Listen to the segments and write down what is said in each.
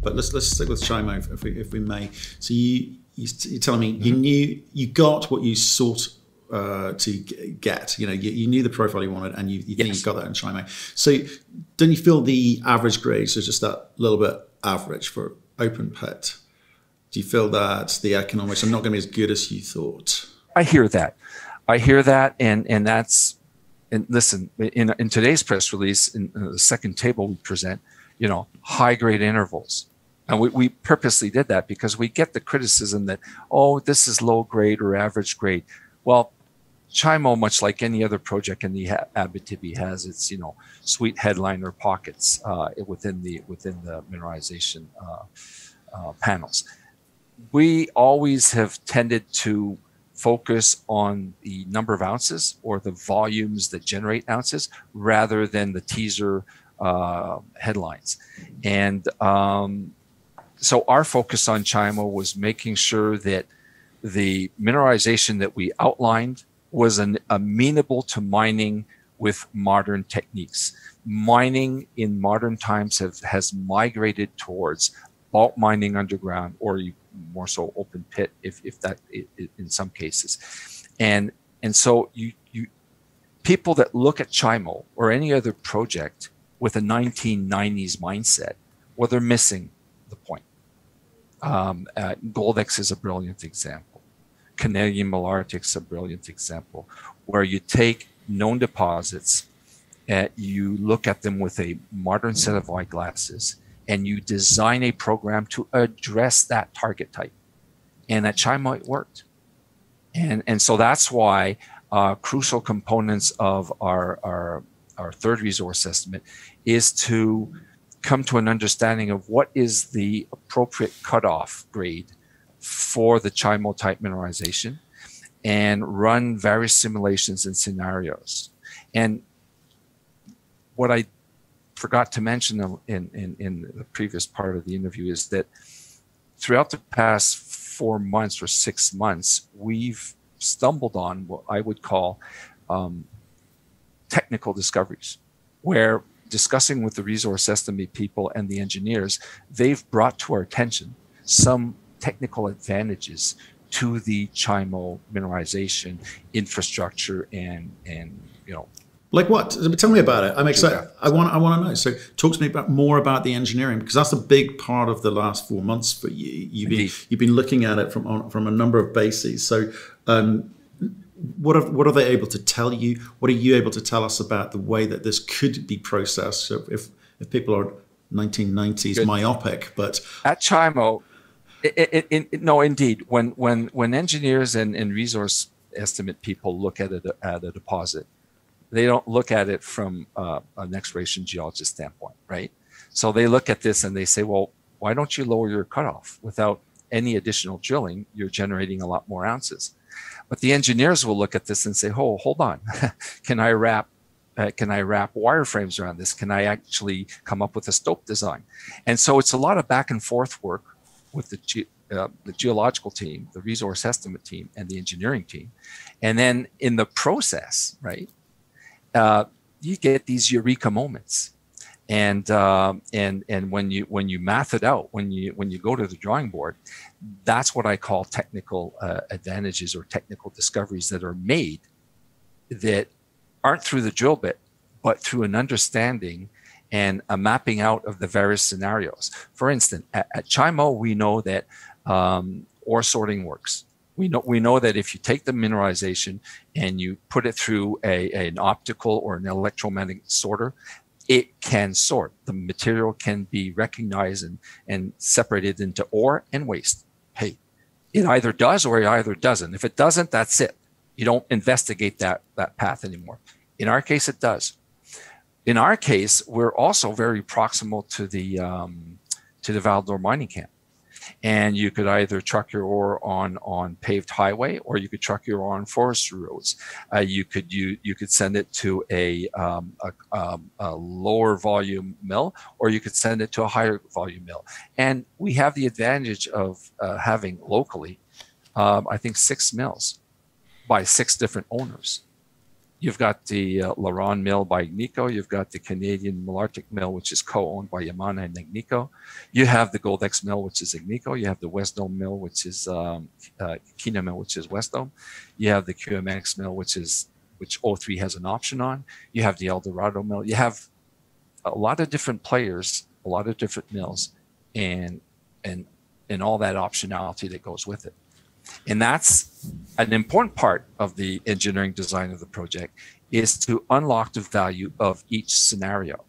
but let's stick with Chimo if we may. So you're telling me you got what you sought to get. You knew the profile you wanted, and you think you got that in Chimo. So don't you feel the average grades are just that little bit average for open pit? Do you feel that the economics are not going to be as good as you thought? I hear that, and that's. And listen, in today's press release, in the second table we present, high grade intervals. And we purposely did that because we get the criticism that, oh, this is low grade or average grade. Well, Chimo, much like any other project in the Abitibi, has its, sweet headliner pockets within the mineralization panels. We always have tended to focus on the number of ounces or the volumes that generate ounces rather than the teaser headlines. And so our focus on Chimo was making sure that the mineralization that we outlined was amenable to mining with modern techniques. Mining in modern times has migrated towards bulk mining underground, or more so open pit, if that in some cases, and so you people that look at Chimo or any other project with a 1990s mindset, well, they're missing the point. Goldex is a brilliant example. Canadian Malartic is a brilliant example, where you take known deposits, you look at them with a modern set of eyeglasses, and you design a program to address that target type. And at Chimo, it worked. And so that's why crucial components of our third resource estimate is to come to an understanding of what is the appropriate cutoff grade for the Chimo type mineralization, and run various simulations and scenarios. And what I forgot to mention in the previous part of the interview is that throughout the past 4 months or 6 months, we've stumbled on what I would call technical discoveries, where discussing with the resource estimate people and the engineers, they've brought to our attention some technical advantages to the Chimo mineralization infrastructure and Like what? Tell me about it. I'm excited. I want to know. So talk to me more about the engineering, because that's a big part of the last 4 months for you. You've been looking at it from a number of bases. So what are they able to tell you? What are you able to tell us about the way that this could be processed? So if people are 1990s myopic, but at Chimo, no, indeed, when engineers and resource estimate people look at a deposit, they don't look at it from an exploration geologist standpoint, right? So they look at this and they say, well, why don't you lower your cutoff? Without any additional drilling, you're generating a lot more ounces. But the engineers will look at this and say, oh, hold on, can I wrap wireframes around this? Can I actually come up with a stope design? And so it's a lot of back and forth work with the geological team, the resource estimate team, and the engineering team. And then in the process, right, you get these eureka moments, and when you math it out, when you go to the drawing board, that's what I call technical advantages or technical discoveries that are made that aren't through the drill bit, but through an understanding and a mapping out of the various scenarios. For instance, at Chimo, we know that ore sorting works. We know that if you take the mineralization and you put it through an optical or an electromagnetic sorter, it can sort. The material can be recognized and separated into ore and waste. Hey, it either does or it either doesn't. If it doesn't, that's it. You don't investigate that path anymore. In our case, it does. In our case, we're also very proximal to the Val-d'Or mining camp. And you could either truck your ore on paved highway, or you could truck your ore on forestry roads. You could send it to a lower volume mill, or you could send it to a higher volume mill. And we have the advantage of having locally, I think, 6 mills by 6 different owners. You've got the Laron mill by Agnico. You've got the Canadian Malartic mill, which is co-owned by Yamana and Agnico. You have the Goldex mill, which is Agnico. You have the Westdome mill, which is Kena mill, which is Westdome. You have the QMX mill, which O3 has an option on. You have the Eldorado mill. You have a lot of different players, a lot of different mills, and all that optionality that goes with it. And that's an important part of the engineering design of the project, is to unlock the value of each scenario,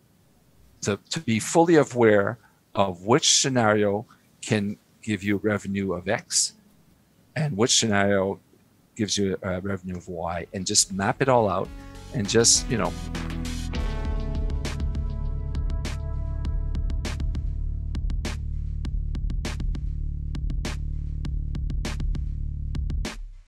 to be fully aware of which scenario can give you a revenue of X and which scenario gives you a revenue of Y, and just map it all out and just,